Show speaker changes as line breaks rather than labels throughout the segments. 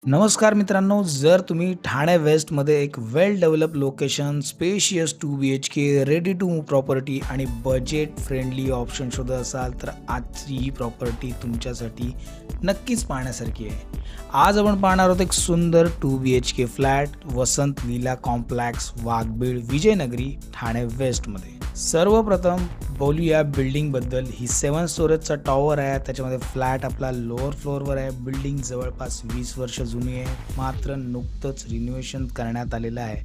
नमस्कार मित्रांनो, जर तुम्ही ठाणे वेस्टमध्ये एक well develop location, spacious 2 BHK, ready to move property आणि बजेट फ्रेंडली ऑप्शन शोधत असाल, तर आजची ही प्रॉपर्टी तुमच्यासाठी नक्कीच पाहण्यासारखी आहे. आज आपण पाहणार आहोत एक सुंदर 2 BHK फ्लॅट, वसंत विला कॉम्प्लेक्स, वाघबीळ, विजयनगरी, ठाणे वेस्टमध्ये. सर्वप्रथम बोलूया बिल्डिंगबद्दल. ही 7 स्टोरेजचा टॉवर आहे. त्याच्यामध्ये फ्लॅट आपला लोअर फ्लोअरवर आहे. बिल्डिंग जवळपास 20 वर्ष जुनी आहे. मात्र नुकतंच रिनोव्हेशन करण्यात आलेलं आहे.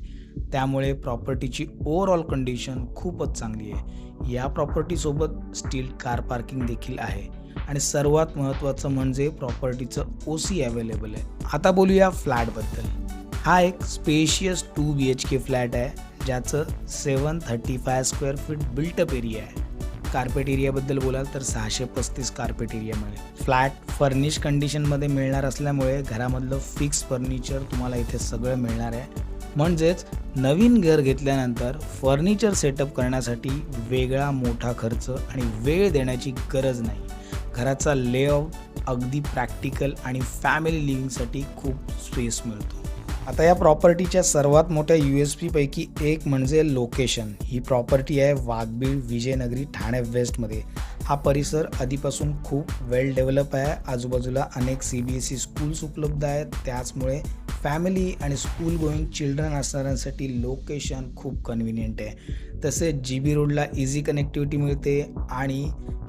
त्यामुळे प्रॉपर्टीची ओव्हरऑल कंडिशन खूपच चांगली आहे. या प्रॉपर्टीसोबत स्टील कार पार्किंग देखील आहे आणि सर्वात महत्त्वाचं म्हणजे प्रॉपर्टीचं OC अवेलेबल आहे. आता बोलूया फ्लॅटबद्दल. हा एक स्पेशियस 2 BHK फ्लॅट आहे, ज्याचं 735 स्क्वेअर फीट बिल्टअप एरिया आहे. कार्पेट एरियाबद्दल बोलाल तर 635 कार्पेट एरिया मिळेल. फ्लॅट फर्निश कंडिशनमध्ये मिळणार असल्यामुळे घरामधलं फिक्स फर्निचर तुम्हाला इथे सगळं मिळणार आहे. म्हणजेच नवीन घर घेतल्यानंतर फर्निचर सेटअप करण्यासाठी वेगळा मोठा खर्च आणि वेळ देण्याची गरज नाही. घराचा लेआउट अगदी प्रॅक्टिकल आणि फॅमिली लिव्हिंगसाठी खूप स्पेस मिळतो. आता या प्रॉपर्टीच्या सर्वात मोठ्या USP पैकी एक म्हणजे लोकेशन. ही प्रॉपर्टी आहे वाघबीळ, विजयनगरी, ठाणे वेस्टमध्ये. हा परिसर आधीपासून खूप वेल डेव्हलप आहे. आजूबाजूला अनेक CBSE स्कूल्स उपलब्ध आहेत. त्याचमुळे फॅमिली आणि स्कूल गोईंग चिल्ड्रन असणाऱ्यांसाठी लोकेशन खूप कन्व्हिनियंट आहे. तसेच GB रोडला इझी कनेक्टिव्हिटी मिळते आणि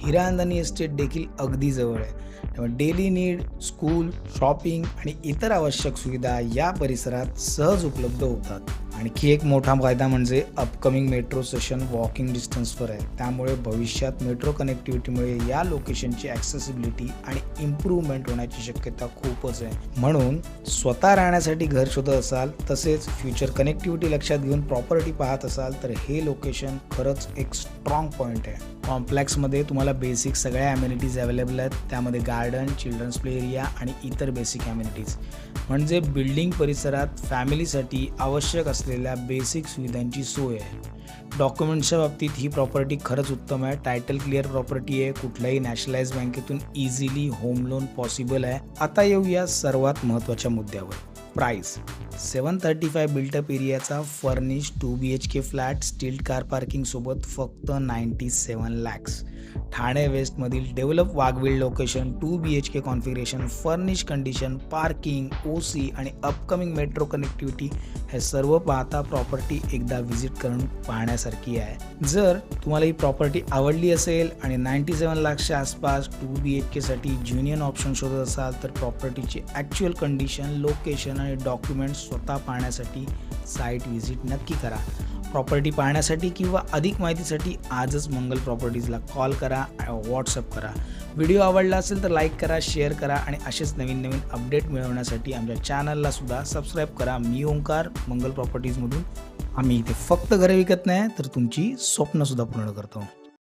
हिरांदनी एस्टेट देखील अगदी जवळ आहे. त्यामुळे डेली नीड, स्कूल, शॉपिंग आणि इतर आवश्यक सुविधा या परिसरात सहज उपलब्ध होतात. आणखी एक मोठा फायदा म्हणजे अपकमिंग मेट्रो स्टेशन वॉकिंग डिस्टन्सवर आहे. त्यामुळे भविष्यात मेट्रो कनेक्टिव्हिटीमुळे या लोकेशनची ॲक्सेसिबिलिटी आणि इम्प्रूव्हमेंट होण्याची शक्यता खूपच आहे. म्हणून स्वतः राहण्यासाठी घर शोधत असाल, तसेच फ्युचर कनेक्टिव्हिटी लक्षात घेऊन प्रॉपर्टी पाहत असाल, तर हे लोकेशन खरंच एक स्ट्रॉंग पॉईंट आहे. कॉम्प्लेक्समध्ये तुम्हाला बेसिक सगळ्या ॲम्युनिटीज अवेलेबल आहेत. त्यामध्ये गार्डन, चिल्ड्रन्स प्ले एरिया आणि इतर बेसिक ॲम्युनिटीज. म्हणजे बिल्डिंग परिसरात फॅमिलीसाठी आवश्यक असलेल्या बेसिक सुविधांची सोय आहे. डॉक्युमेंट्सच्या बाबतीत ही प्रॉपर्टी खरंच उत्तम आहे. टायटल क्लिअर प्रॉपर्टी आहे. कुठल्याही नॅशनलाइज बँकेतून इझिली होम लोन पॉसिबल आहे. आता येऊया सर्वात महत्त्वाच्या मुद्द्यावर, प्राईस. 735 बिल्टअप एरियाचा furnish 2 BHK flat stilt car parking सोबत फक्त 97 लॅक्स. ठाणे वेस्टमधील develop Waghbil location, 2 BHK configuration, furnish condition, parking, OC आणि अपकमिंग मेट्रो कनेक्टिव्हिटी हे सर्व पाहता प्रॉपर्टी एकदा व्हिजिट करून पाहण्यासारखी आहे. जर तुम्हाला ही प्रॉपर्टी आवडली असेल आणि 97 लाखच्या आसपास 2 BHKसाठी ज्युनियन ऑप्शन शोधत असाल, तर प्रॉपर्टीची ॲक्च्युअल कंडिशन, लोकेशन आणि डॉक्युमेंट्स स्वतः पाहण्यासाठी साईट व्हिजिट नक्की करा. प्रॉपर्टी पाहण्यासाठी किंवा अधिक माहितीसाठी आजच मंगल प्रॉपर्टीजला कॉल करा, व्हॉट्सअप करा. व्हिडिओ आवडला असेल तर लाईक करा, शेअर करा आणि असेच नवीन नवीन अपडेट मिळवण्यासाठी आमच्या चॅनलला सुद्धा सबस्क्राईब करा. मी ओंकार, मंगल प्रॉपर्टीजमधून. आम्ही इथे फक्त घरे विकत नाही, तर तुमची स्वप्नसुद्धा पूर्ण करतो.